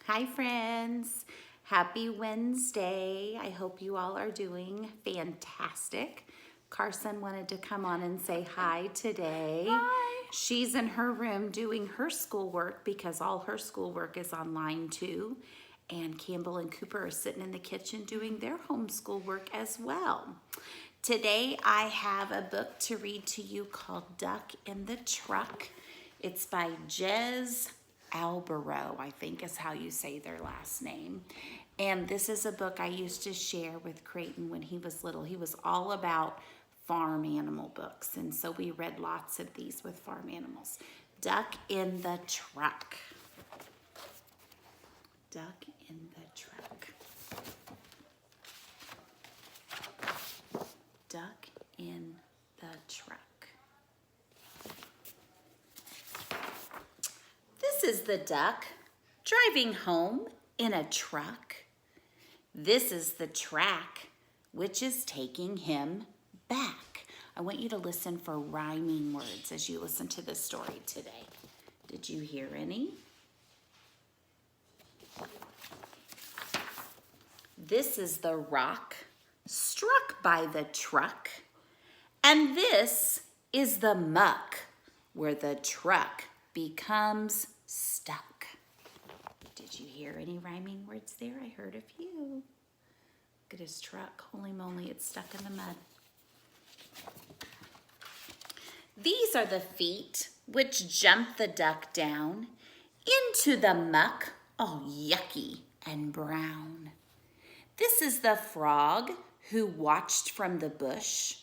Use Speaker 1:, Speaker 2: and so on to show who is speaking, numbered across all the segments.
Speaker 1: Hi friends, happy Wednesday. I hope you all are doing fantastic. Carson wanted to come on and say hi today.
Speaker 2: Hi.
Speaker 1: She's in her room doing her schoolwork because all her schoolwork is online too. And Campbell and Cooper are sitting in the kitchen doing their homeschool work as well. Today I have a book to read to you called Duck in the Truck. It's by Jez Alborough, I think is how you say their last name. And this is a book I used to share with Creighton when he was little. He was all about farm animal books. And so we read lots of these with farm animals. Duck in the Truck. Duck in the Truck. Duck in the Truck. This is the duck driving home in a truck. This is the track which is taking him back. I want you to listen for rhyming words as you listen to this story today. Did you hear any? This is the rock struck by the truck. And this is the muck where the truck becomes stuck. Did you hear any rhyming words there? I heard a few. Look at his truck. Holy moly, it's stuck in the mud. These are the feet which jump the duck down into the muck, all yucky and brown. This is the frog who watched from the bush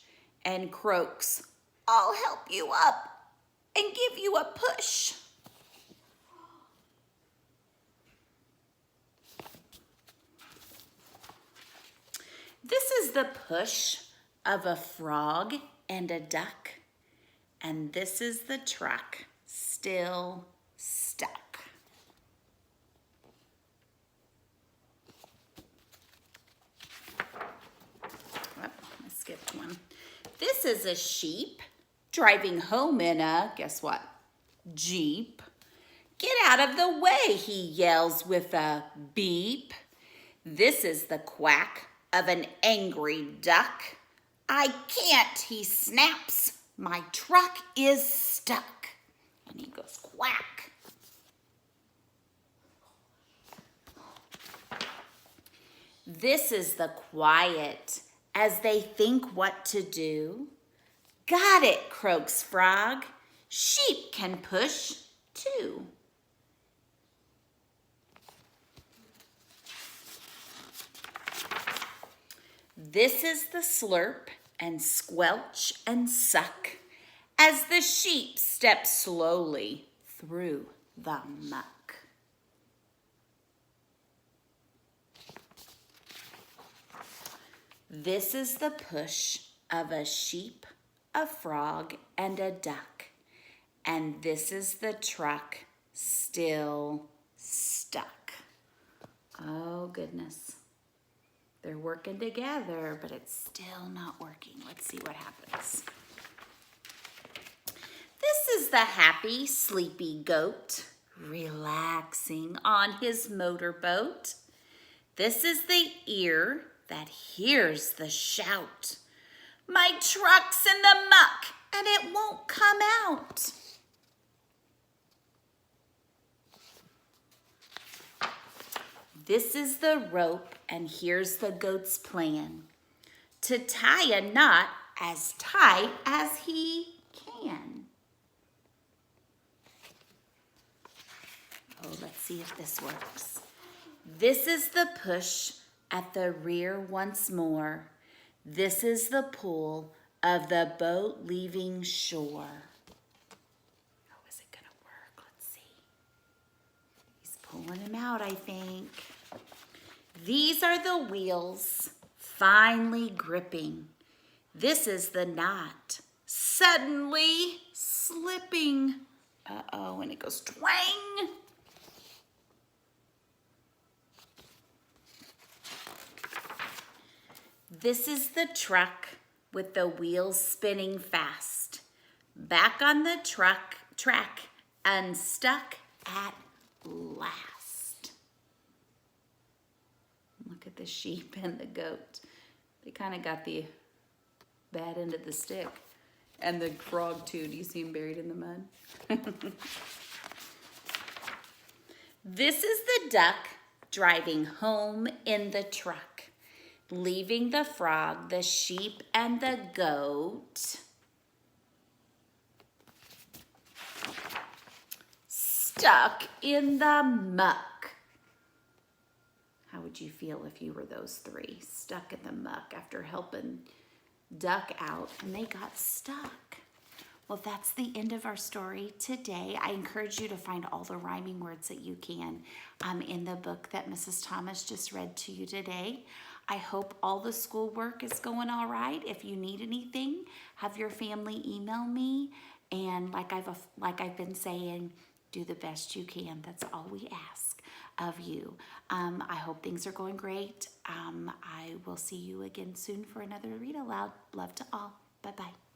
Speaker 1: and croaks, "I'll help you up and give you a push." This is the push of a frog and a duck, and this is the truck still stuck. I skipped one. This is a sheep driving home in a, guess what? Jeep. "Get out of the way," he yells with a beep. This is the quack of an angry duck. "I can't," he snaps. "My truck is stuck." And he goes quack. This is the quiet as they think what to do. "Got it," croaks frog. "Sheep can push too." This is the slurp and squelch and suck as the sheep step slowly through the muck. This is the push of a sheep, a frog, and a duck. And this is the truck still stuck. Oh, goodness. They're working together, but it's still not working. Let's see what happens. This is the happy, sleepy goat, relaxing on his motorboat. This is the ear that hears the shout. "My truck's in the muck and it won't come out." This is the rope, and here's the goat's plan: to tie a knot as tight as he can. Oh, let's see if this works. This is the push at the rear once more. This is the pull of the boat leaving shore. Oh, is it gonna work? Let's see. He's pulling him out, I think. These are the wheels finally gripping. This is the knot suddenly slipping. Uh-oh, and it goes twang. This is the truck with the wheels spinning fast. Back on the track, unstuck at last. the sheep and the goat. They kind of got the bad end of the stick. And the frog too. Do you see him buried in the mud? This is the duck driving home in the truck, leaving the frog, the sheep, and the goat stuck in the muck. How would you feel if you were those three stuck in the muck after helping Duck out and they got stuck? Well, that's the end of our story today. I encourage you to find all the rhyming words that you can in the book that Mrs. Thomas just read to you today. I hope all the schoolwork is going all right. If you need anything, have your family email me. And like I've been saying, do the best you can. That's all we ask of you. I hope things are going great. I will see you again soon for another Read Aloud. Love to all. Bye-bye.